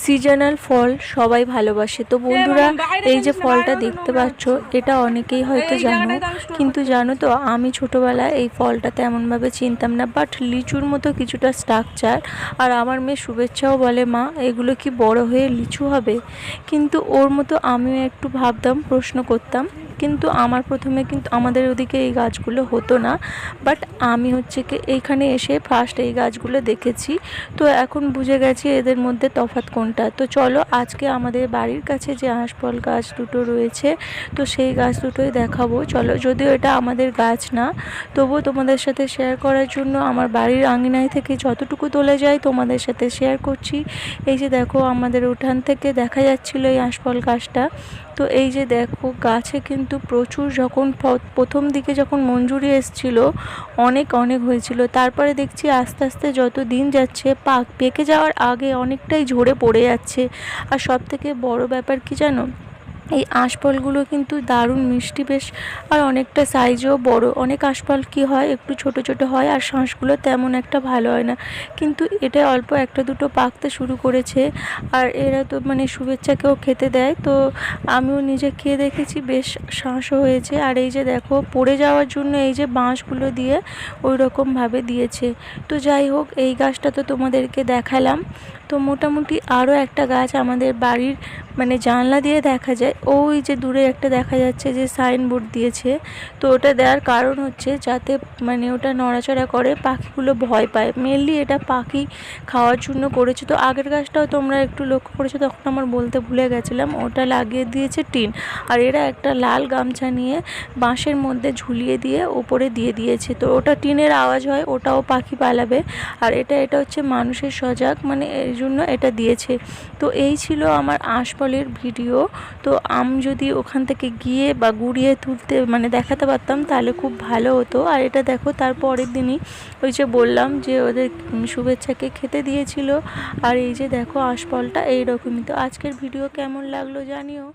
Seasonal ফল সবাই ভালোবাসে। তো বন্ধুরা, এই যে ফলটা দেখতে পাচ্ছ, এটা অনেকেই হয়তো জানো, কিন্তু জানো তো আমি ছোটোবেলায় এই ফলটা তেমনভাবে চিনতাম না। বাট লিচুর মতো কিছুটা স্ট্রাকচার। আর আমার মেয়ে শুভেচ্ছাও বলে, মা এগুলো কি বড় হয়ে লিচু হবে? কিন্তু ওর মতো আমিও একটু ভাবতাম, প্রশ্ন করতাম। কিন্তু আমার প্রথমে কিন্তু আমাদের ওদিকে এই গাছগুলো হতো না। বাট আমি হচ্ছে কি এইখানে এসে ফার্স্ট এই গাছগুলো দেখেছি। তো এখন বুঝে গেছি এদের মধ্যে তফাৎ কোনটা। তো চলো আজকে আমাদের বাড়ির কাছে যে আঁশফল গাছ দুটো রয়েছে, তো সেই গাছ দুটোই দেখাবো। চলো, যদিও এটা আমাদের গাছ না, তবুও তোমাদের সাথে শেয়ার করার জন্য আমার বাড়ির আঙিনায় থেকে যতটুকু তোলা যায় তোমাদের সাথে শেয়ার করছি। এই যে দেখো, আমাদের উঠান থেকে দেখা যাচ্ছিলো এই আঁশফল গাছটা। তো এই যে দেখো, গাছে কিন্তু প্রচুর, যখন প্রথম দিকে যখন মঞ্জুরি এসেছিলো অনেক অনেক হয়েছিল। তারপরে দেখছি আস্তে আস্তে যত দিন যাচ্ছে পেকে যাওয়ার আগে অনেকটাই ঝরে পড়ে যাচ্ছে। আর সবথেকে বড় ব্যাপার কি জানো, এই আঁশফলগুলো কিন্তু দারুণ মিষ্টি বেশ, আর অনেকটা সাইজেও বড়। অনেক আঁশফল কি হয়, একটু ছোট ছোট হয় আর শাঁসগুলো তেমন একটা ভালো হয় না। কিন্তু এটা অল্প একটা দুটো পাকতে শুরু করেছে। আর এরা তো মানে শুভেচ্ছাকেও খেতে দেয়। তো আমিও নিজে খেয়ে দেখেছি, বেশ শাঁসও হয়েছে। আর এই যে দেখো, পড়ে যাওয়ার জন্য এই যে বাঁশগুলো দিয়ে ওই রকমভাবে দিয়েছে। তো যাই হোক, এই গাছটা তো তোমাদেরকে দেখালাম। তো মোটামুটি আরও একটা গাছ আমাদের বাড়ির মানে জানলা দিয়ে দেখা যায়। ওই যে দূরে একটা দেখা যাচ্ছে যে সাইনবোর্ড দিয়েছে। তো ওটা দেওয়ার কারণ হচ্ছে যাতে মানে ওটা নড়াচড়া করে পাখিগুলো ভয় পায়। মেনলি এটা পাখি খাওয়ার জন্য করেছে। তো আগের গাছটাও তোমরা একটু লক্ষ্য করেছো, তখন আমার বলতে ভুলে গেছিলাম, ওটা লাগিয়ে দিয়েছে টিন। আর এরা একটা লাল গামছা নিয়ে বাঁশের মধ্যে ঝুলিয়ে দিয়ে ওপরে দিয়ে দিয়েছে। তো ওটা টিনের আওয়াজ হয়, ওটাও পাখি পালাবে। আর এটা হচ্ছে মানুষের সজাগ, মানে এই জন্য এটা দিয়েছে। তো এই ছিল আমার আঁশফলের ভিডিও। তো আমি যদি ওখান থেকে গিয়ে বা গুড়িয়ে তুলতে মানে দেখাতে পারতাম তাহলে খুব ভালো হতো। আর এটা দেখো, তার পরের দিনই ওই যে বললাম যে ওদের শুভেচ্ছাকে খেতে দিয়েছিল। আর এই যে দেখো, আঁশফলটা এইরকমই। তো আজকের ভিডিও কেমন লাগলো জানিও।